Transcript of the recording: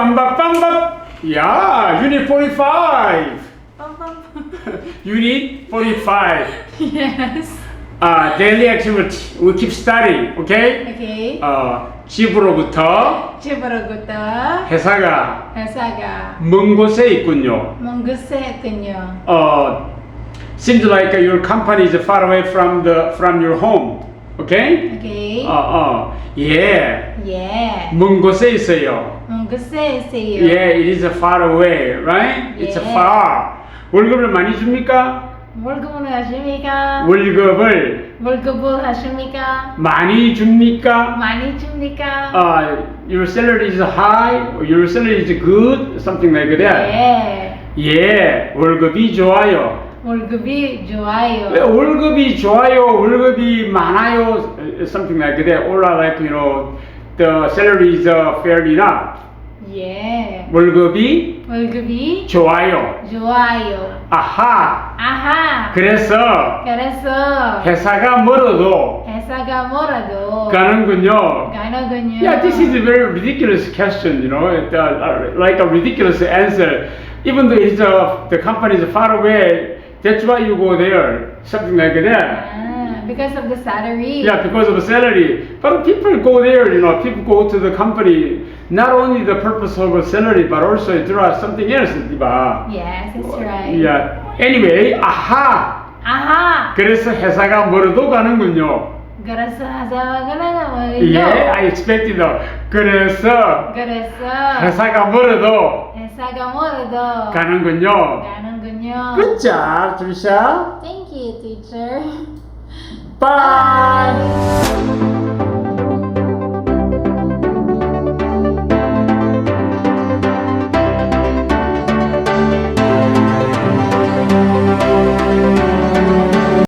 빰밥빰밥. Yeah, Unit 45. Unit 45. Yes. Daily activity. We keep studying, okay? Okay. 집으로부터 집으로부터 회사가 회사가 먼 곳에 있군요. 먼 곳에 있군요. Seems like your company is far away from your home. Okay? Okay. Yeah. 예. 먼 곳에 있어요. 먼 곳에 있어요. Yeah, it is far away, right? It's Yeah. far. 월급을 많이 줍니까? 월급을 하십니까? 월급을 하십니까? 많이 줍니까? 많이 줍니까? Your salary is high, or your salary is good, something like that. 예. Yeah, 월급이 좋아요. 월급이 좋아요. 월급이 좋아요, 월급이 많아요, something like that. Or like, the salary is fairly enough. 예. 월급이 좋아요. 좋아요. 아하. 그래서 회사가 멀어도 가는군요. Yeah, this is a very ridiculous question, like a ridiculous answer. Even though the company is far away, that's why you go there, something like that. Because of the salary. Yeah, because of the salary. But people go there, people go to the company, not only the purpose of a salary, but also there are something else, diba? Yes, that's right. Yeah. Anyway, 아하. 그래서 회사가 멀어도 가는군요. 그래서 회사가 가는 Yeah, I expected that. 그래서 회사가 멀어도 가는군요. Good job, Tricia. Thank you, teacher. Bye.